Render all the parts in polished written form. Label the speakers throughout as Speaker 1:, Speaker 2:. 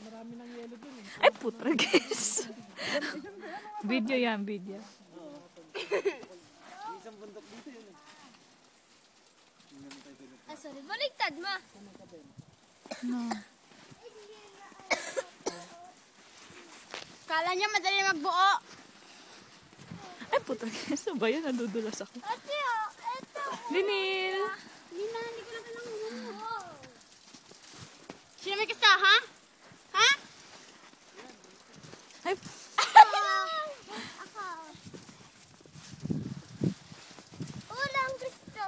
Speaker 1: marami ng yelo dun eh.
Speaker 2: Ay, putra guys. Video yan, video.
Speaker 3: Isang bundok dito yun eh.
Speaker 4: Ah, sorry. Baligtad ma.
Speaker 2: No.
Speaker 4: Kala niya madali magbuo.
Speaker 2: Ay, putra guys. Ano ba yun? Nadudulas ako.
Speaker 4: Ate, oh. Eto.
Speaker 2: Linil!
Speaker 4: Hindi ko na kailangan bumuo. Sino may kasta, ha? Ha?
Speaker 2: Ay,
Speaker 4: Ako. Ulang gusto.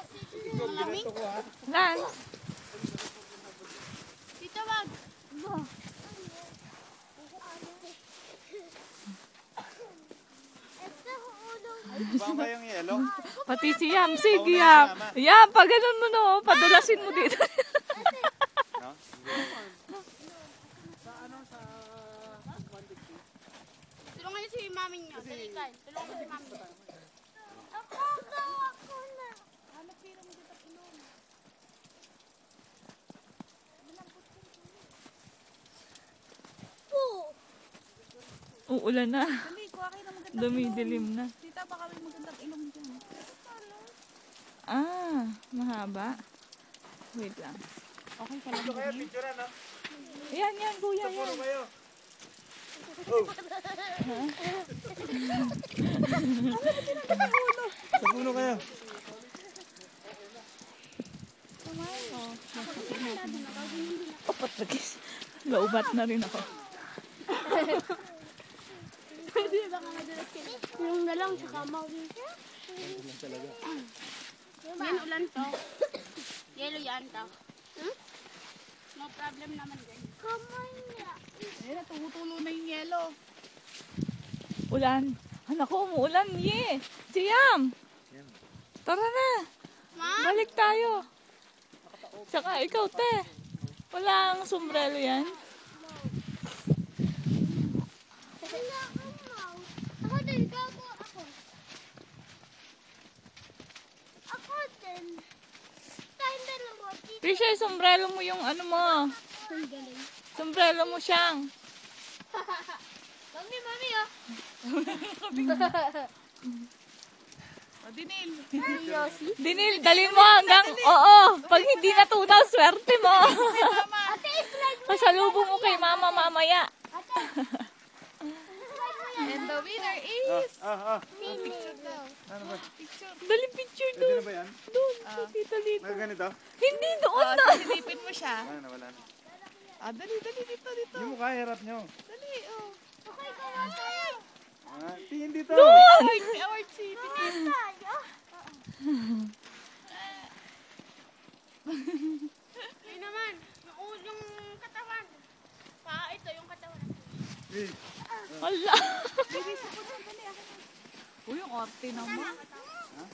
Speaker 4: Malamig?
Speaker 2: Lance!
Speaker 4: Dito wag.
Speaker 3: Ba ba yung yelo?
Speaker 2: Pati si Yam. Sige, Yam. Yam, pag ganun mo no, padulasin mo dito.
Speaker 3: No?
Speaker 4: Tulungan niyo si mami niyo. Dali ka. Tulungan mo si mami. Ako na. Hanap pira mo dito inom.
Speaker 2: Uulan na.
Speaker 5: Dali, kuha kayo ng magandang
Speaker 2: Dumidilim na.
Speaker 5: Tita, baka may magandang ilong dyan.
Speaker 2: Ah, mahaba. Wait lang.
Speaker 5: Okay ka lang.
Speaker 3: Ito kaya, picture na.
Speaker 2: Yan, yan, kuya,
Speaker 3: Puro
Speaker 2: yan.
Speaker 3: kayo. Sa puno kayo.
Speaker 2: Oh, patragis. Laubat na rin ako.
Speaker 4: Pwede ba ka madalas ka? Yung na lang sa kamaw dito. Yan ulan to. Yelo yan to. No problem naman din. Kamay niya.
Speaker 5: Ayun, tumutulo na yung yelo.
Speaker 2: Ulan. Anak ko, umuulan. Ye! Si Yam! Tara na.
Speaker 4: Ma?
Speaker 2: Balik tayo. Saka ikaw, te. Walang sombrero yan.
Speaker 4: Wala kang mouse. Ako din, gago ako. Ako din. Tayong dalawa.
Speaker 2: Trisha, sombrero mo yung ano mo.
Speaker 4: Ang galing.
Speaker 2: Sombrero mo siyang.
Speaker 4: Mami, mami oh.
Speaker 5: O, Dinil.
Speaker 4: Yoshi.
Speaker 2: Dinil, dalin mo hanggang, oo. Pag hindi natunaw, swerte mo.
Speaker 4: Ate, slide mo.
Speaker 2: Pasalubong mo kay mama mamaya.
Speaker 4: Ate. Slide mo yan.
Speaker 5: And the winner is...
Speaker 4: Picture daw.
Speaker 3: Ano ba?
Speaker 2: Dali picture
Speaker 3: Pwede
Speaker 2: doon.
Speaker 3: na ba yan?
Speaker 2: Doon, dito, dito.
Speaker 3: May ganito?
Speaker 2: Hindi, doon
Speaker 5: Oh,
Speaker 2: na.
Speaker 5: silipin mo siya.
Speaker 3: Ano, wala na.
Speaker 5: Ah, dali, dali, dito, dito.
Speaker 3: Yung mukha, harap nyo.
Speaker 5: Dali, oh.
Speaker 4: Okay, kaya tayo.
Speaker 3: Tingin dito.
Speaker 5: Award, award si Dinil.
Speaker 4: Tayo. Yun naman. Yung katawan. Ito yung katawan.
Speaker 3: Eh,
Speaker 2: Wala.
Speaker 5: Uy, yung arte naman.
Speaker 3: ha?